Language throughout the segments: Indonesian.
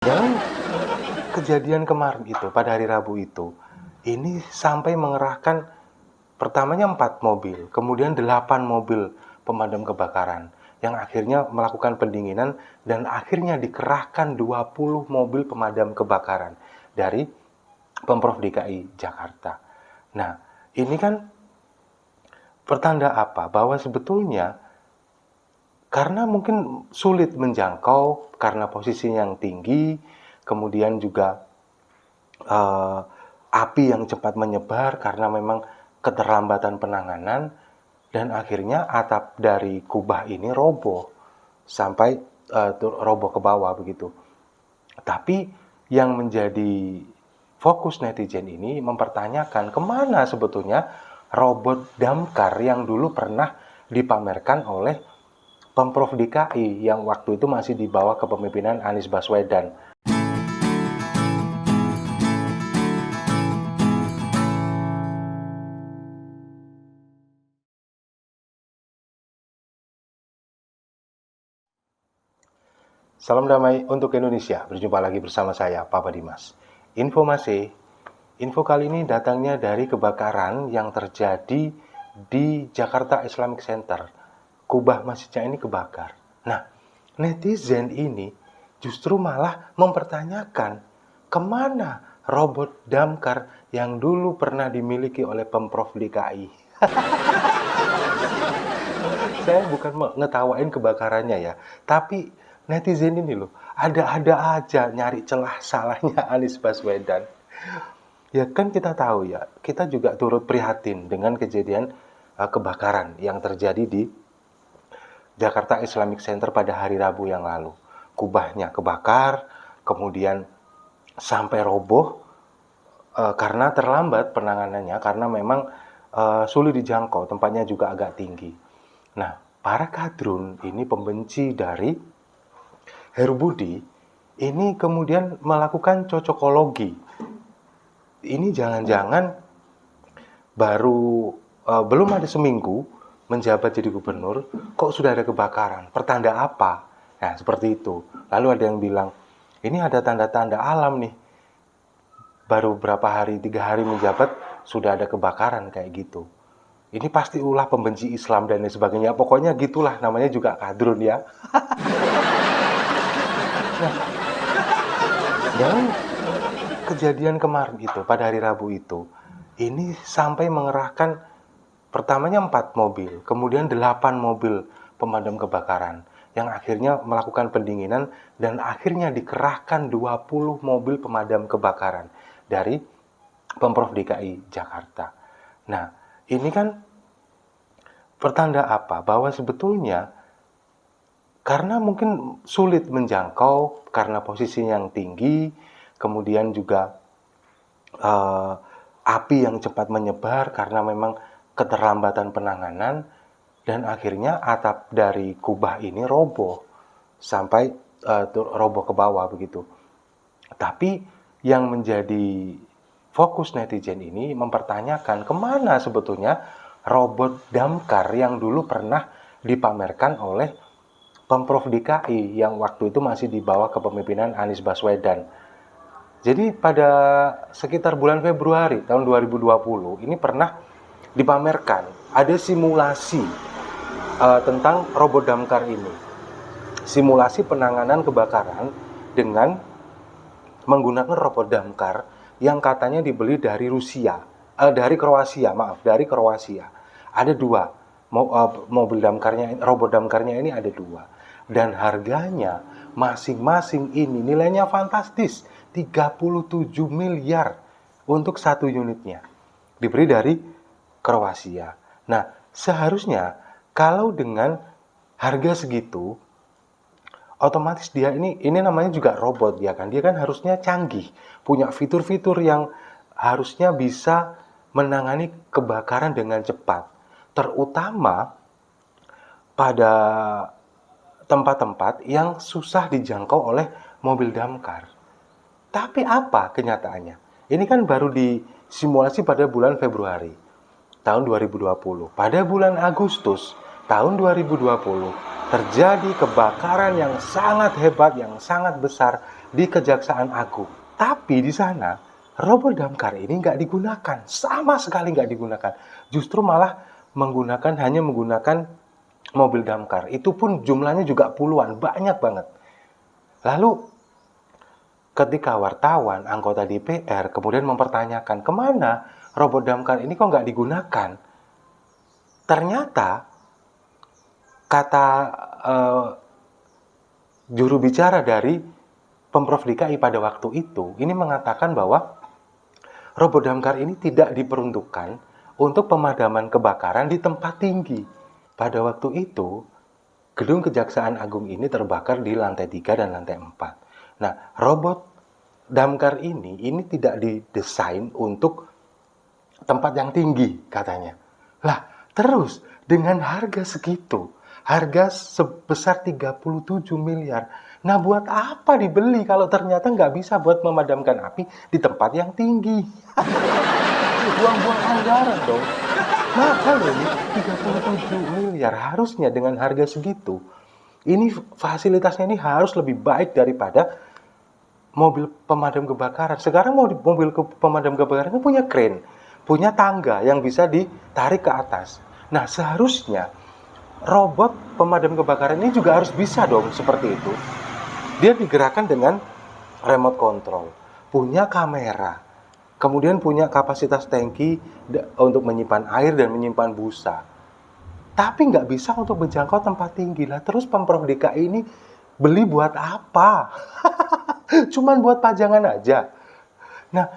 Dan kejadian kemarin itu, pada hari Rabu itu, ini sampai mengerahkan pertamanya 4 mobil, kemudian 8 mobil pemadam kebakaran, yang akhirnya melakukan pendinginan dan akhirnya dikerahkan 20 mobil pemadam kebakaran dari Pemprov DKI Jakarta. Nah, ini kan pertanda apa? Bahwa sebetulnya karena mungkin sulit menjangkau karena posisinya yang tinggi, kemudian juga api yang cepat menyebar karena memang keterlambatan penanganan, dan akhirnya atap dari kubah ini roboh sampai roboh ke bawah begitu. Tapi yang menjadi fokus netizen ini mempertanyakan kemana sebetulnya robot damkar yang dulu pernah dipamerkan oleh Pemprov DKI yang waktu itu masih di bawah kepemimpinan Anies Baswedan. Salam damai untuk Indonesia. Berjumpa lagi bersama saya, Papa Dimas. Info kali ini datangnya dari kebakaran yang terjadi di Jakarta Islamic Center. Kubah masjidnya ini kebakar. Nah, netizen ini justru malah mempertanyakan kemana robot damkar yang dulu pernah dimiliki oleh Pemprov DKI. Saya bukan ngetawain kebakarannya ya, tapi netizen ini loh, ada-ada aja nyari celah salahnya Anies Baswedan. Ya kan kita tahu ya, kita juga turut prihatin dengan kejadian kebakaran yang terjadi di Jakarta Islamic Center pada hari Rabu yang lalu. Kubahnya kebakar, kemudian sampai roboh karena terlambat penanganannya, karena memang sulit dijangkau, tempatnya juga agak tinggi. Nah, para kadrun ini pembenci dari Heru Budi ini kemudian melakukan cocokologi. Ini jangan-jangan baru belum ada seminggu menjabat jadi gubernur, kok sudah ada kebakaran? Pertanda apa? Nah, seperti itu. Lalu ada yang bilang, ini ada tanda-tanda alam nih. Baru berapa hari, 3 hari menjabat, sudah ada kebakaran kayak gitu. Ini pasti ulah pembenci Islam dan lain sebagainya. Pokoknya gitulah, namanya juga kadrun ya. Nah, dan kejadian kemarin itu, pada hari Rabu itu, ini sampai mengerahkan pertamanya 4 mobil, kemudian 8 mobil pemadam kebakaran yang akhirnya melakukan pendinginan dan akhirnya dikerahkan 20 mobil pemadam kebakaran dari Pemprov DKI Jakarta. Nah, ini kan pertanda apa? Bahwa sebetulnya karena mungkin sulit menjangkau karena posisinya yang tinggi, kemudian juga api yang cepat menyebar karena memang keterlambatan penanganan, dan akhirnya atap dari kubah ini roboh sampai roboh ke bawah begitu. Tapi yang menjadi fokus netizen ini mempertanyakan kemana sebetulnya robot damkar yang dulu pernah dipamerkan oleh Pemprov DKI yang waktu itu masih di bawah kepemimpinan Anies Baswedan. Jadi pada sekitar bulan Februari tahun 2020 ini pernah dipamerkan ada simulasi tentang robot damkar ini. Simulasi penanganan kebakaran dengan menggunakan robot damkar yang katanya dibeli dari dari Kroasia. Ada 2 mobil damkarnya, robot damkarnya ini ada 2, dan harganya masing-masing ini nilainya fantastis, 37 miliar untuk 1 unitnya. Dibeli dari Kroasia. Nah, seharusnya kalau dengan harga segitu, otomatis dia ini namanya juga robot ya kan. Dia kan harusnya canggih, punya fitur-fitur yang harusnya bisa menangani kebakaran dengan cepat. Terutama pada tempat-tempat yang susah dijangkau oleh mobil damkar. Tapi apa kenyataannya? Ini kan baru disimulasi pada bulan Februari tahun 2020. Pada bulan Agustus tahun 2020 terjadi kebakaran yang sangat hebat, yang sangat besar di Kejaksaan Agung. Tapi di sana robot damkar ini nggak digunakan, sama sekali nggak digunakan. Justru malah hanya menggunakan mobil damkar. Itu pun jumlahnya juga puluhan, banyak banget. Lalu ketika wartawan, anggota DPR kemudian mempertanyakan kemana robot damkar ini kok nggak digunakan. Ternyata kata juru bicara dari Pemprov DKI pada waktu itu ini mengatakan bahwa robot damkar ini tidak diperuntukkan untuk pemadaman kebakaran di tempat tinggi. Pada waktu itu, gedung Kejaksaan Agung ini terbakar di lantai 3 dan lantai 4. Nah, robot damkar ini tidak didesain untuk tempat yang tinggi katanya. Lah, terus dengan harga segitu, harga sebesar 37 miliar. Nah, buat apa dibeli kalau ternyata nggak bisa buat memadamkan api di tempat yang tinggi? Buang-buang anggaran dong. Mahal ini 37 miliar. Harusnya dengan harga segitu, ini fasilitasnya ini harus lebih baik daripada mobil pemadam kebakaran. Sekarang mobil pemadam kebakaran itu punya crane, punya tangga yang bisa ditarik ke atas. Nah, seharusnya robot pemadam kebakaran ini juga harus bisa dong seperti itu. Dia digerakkan dengan remote control, punya kamera, kemudian punya kapasitas tangki untuk menyimpan air dan menyimpan busa. Tapi nggak bisa untuk menjangkau tempat tinggi lah. Terus Pemprov DKI ini beli buat apa? Cuman buat pajangan aja. Nah,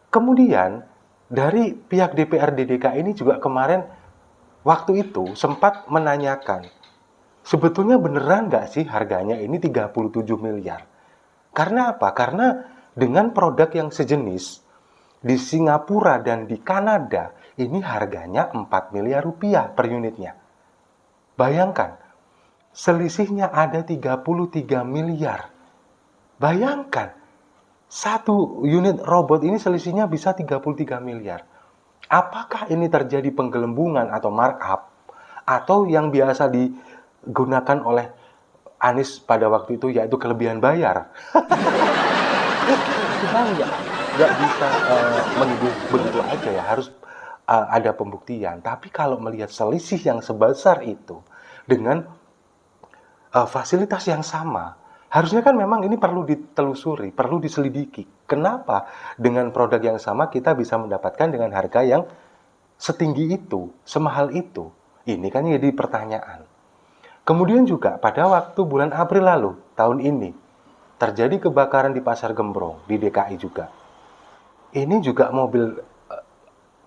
kemudian dari pihak DPRD DKI ini juga kemarin waktu itu sempat menanyakan, sebetulnya beneran nggak sih harganya ini 37 miliar? Karena apa? Karena dengan produk yang sejenis di Singapura dan di Kanada, ini harganya 4 miliar rupiah per unitnya. Bayangkan, selisihnya ada 33 miliar. Bayangkan, satu unit robot ini selisihnya bisa 33 miliar. Apakah ini terjadi penggelembungan atau markup? Atau yang biasa digunakan oleh Anies pada waktu itu yaitu kelebihan bayar? Kita nggak bisa menuduh begitu aja ya, harus ada pembuktian. Tapi kalau melihat selisih yang sebesar itu dengan fasilitas yang sama, harusnya kan memang ini perlu ditelusuri, perlu diselidiki. Kenapa dengan produk yang sama kita bisa mendapatkan dengan harga yang setinggi itu, semahal itu? Ini kan jadi pertanyaan. Kemudian juga pada waktu bulan April lalu, tahun ini, terjadi kebakaran di Pasar Gembrong, di DKI juga. Ini juga mobil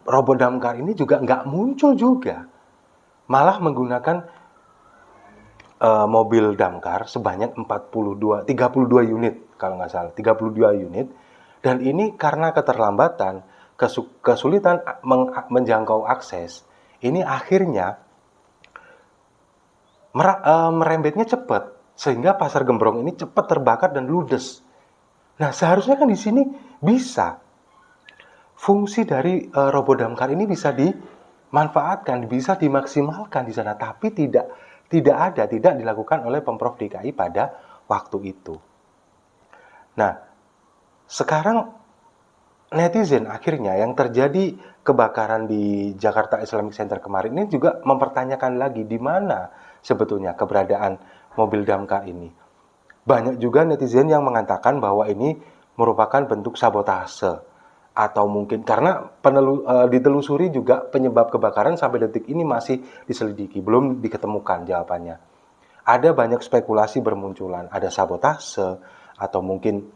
robot damkar ini juga nggak muncul juga. Malah menggunakan mobil damkar sebanyak 32 unit kalau nggak salah, 32 unit. Dan ini karena keterlambatan, kesulitan menjangkau akses, ini akhirnya merembetnya cepat sehingga Pasar Gembrong ini cepat terbakar dan ludes. Nah, seharusnya kan di sini bisa fungsi dari robot damkar ini bisa dimanfaatkan, bisa dimaksimalkan di sana, tapi tidak dilakukan oleh Pemprov DKI pada waktu itu. Nah, sekarang netizen akhirnya yang terjadi kebakaran di Jakarta Islamic Center kemarin ini juga mempertanyakan lagi di mana sebetulnya keberadaan mobil damkar ini. Banyak juga netizen yang mengatakan bahwa ini merupakan bentuk sabotase atau mungkin karena ditelusuri juga penyebab kebakaran sampai detik ini masih diselidiki, belum diketemukan jawabannya. Ada banyak spekulasi bermunculan, ada sabotase atau mungkin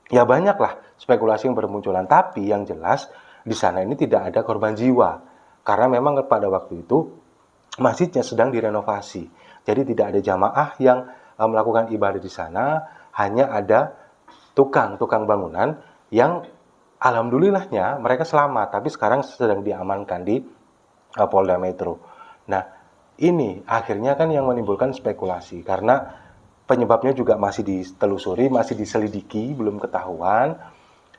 ya banyaklah spekulasi yang bermunculan, tapi yang jelas di sana ini tidak ada korban jiwa karena memang pada waktu itu masjidnya sedang direnovasi. Jadi tidak ada jamaah yang melakukan ibadah di sana, hanya ada tukang bangunan yang alhamdulillahnya mereka selamat, tapi sekarang sedang diamankan di Polda Metro. Nah, ini akhirnya kan yang menimbulkan spekulasi karena penyebabnya juga masih ditelusuri, masih diselidiki, belum ketahuan.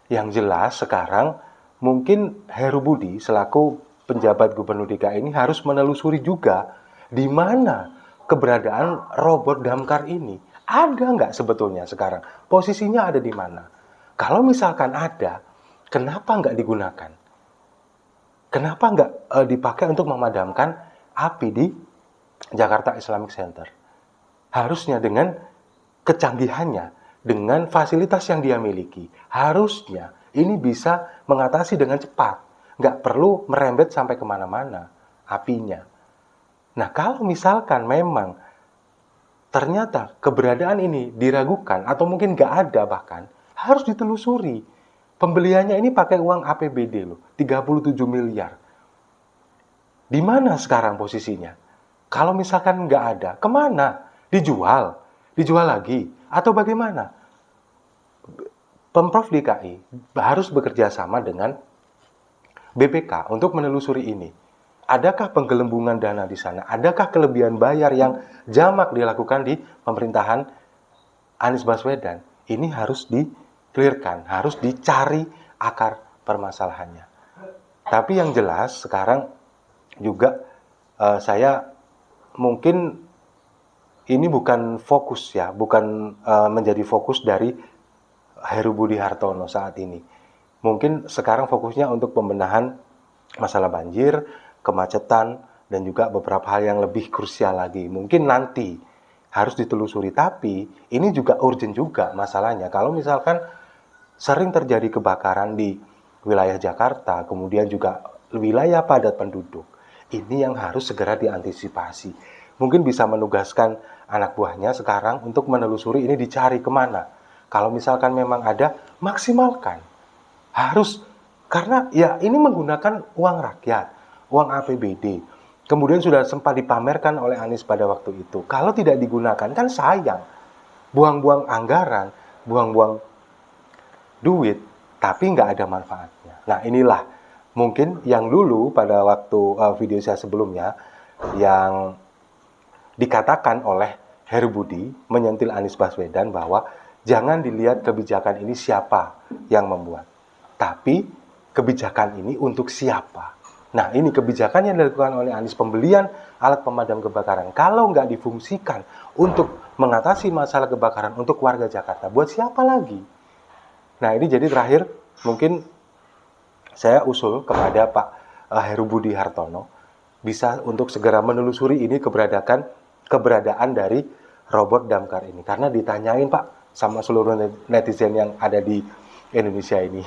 Yang jelas sekarang mungkin Heru Budi selaku penjabat Gubernur DKI ini harus menelusuri juga di mana keberadaan robot damkar ini. Ada nggak sebetulnya sekarang? Posisinya ada di mana? Kalau misalkan ada, kenapa nggak digunakan? Kenapa nggak dipakai untuk memadamkan api di Jakarta Islamic Center? Harusnya dengan kecanggihannya, dengan fasilitas yang dia miliki, harusnya ini bisa mengatasi dengan cepat. Nggak perlu merembet sampai kemana-mana apinya. Nah, kalau misalkan memang ternyata keberadaan ini diragukan atau mungkin nggak ada bahkan, harus ditelusuri. Pembeliannya ini pakai uang APBD loh, 37 miliar. Di mana sekarang posisinya? Kalau misalkan nggak ada, kemana? Dijual? Dijual lagi? Atau bagaimana? Pemprov DKI harus bekerja sama dengan BPK untuk menelusuri ini. Adakah penggelembungan dana di sana? Adakah kelebihan bayar yang jamak dilakukan di pemerintahan Anies Baswedan? Ini harus di-clearkan, harus dicari akar permasalahannya. Tapi yang jelas sekarang juga saya mungkin ini bukan fokus ya, bukan menjadi fokus dari Heru Budi Hartono saat ini. Mungkin sekarang fokusnya untuk pembenahan masalah banjir, kemacetan, dan juga beberapa hal yang lebih krusial lagi. Mungkin nanti harus ditelusuri, tapi ini juga urgent juga masalahnya. Kalau misalkan sering terjadi kebakaran di wilayah Jakarta, kemudian juga wilayah padat penduduk, ini yang harus segera diantisipasi. Mungkin bisa menugaskan anak buahnya sekarang untuk menelusuri ini, dicari kemana. Kalau misalkan memang ada, maksimalkan. Harus, karena ya ini menggunakan uang rakyat, uang APBD. Kemudian sudah sempat dipamerkan oleh Anies pada waktu itu. Kalau tidak digunakan kan sayang. Buang-buang anggaran, buang-buang duit, tapi nggak ada manfaatnya. Nah, inilah mungkin yang dulu pada waktu video saya sebelumnya yang dikatakan oleh Heru Budi menyentil Anies Baswedan bahwa jangan dilihat kebijakan ini siapa yang membuat, tapi kebijakan ini untuk siapa. Nah, ini kebijakan yang dilakukan oleh Anies, pembelian alat pemadam kebakaran. Kalau nggak difungsikan untuk mengatasi masalah kebakaran untuk warga Jakarta, buat siapa lagi? Nah, ini jadi terakhir mungkin saya usul kepada Pak Heru Budi Hartono bisa untuk segera menelusuri ini keberadaan dari robot damkar ini. Karena ditanyain Pak sama seluruh netizen yang ada di Indonesia ini.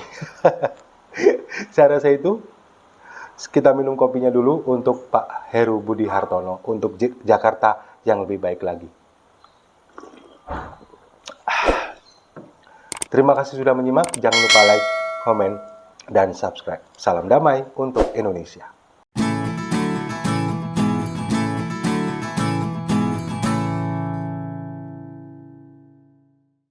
Saya rasa itu, kita minum kopinya dulu untuk Pak Heru Budi Hartono, untuk Jakarta yang lebih baik lagi. Terima kasih sudah menyimak, jangan lupa like, komen, dan subscribe. Salam damai untuk Indonesia.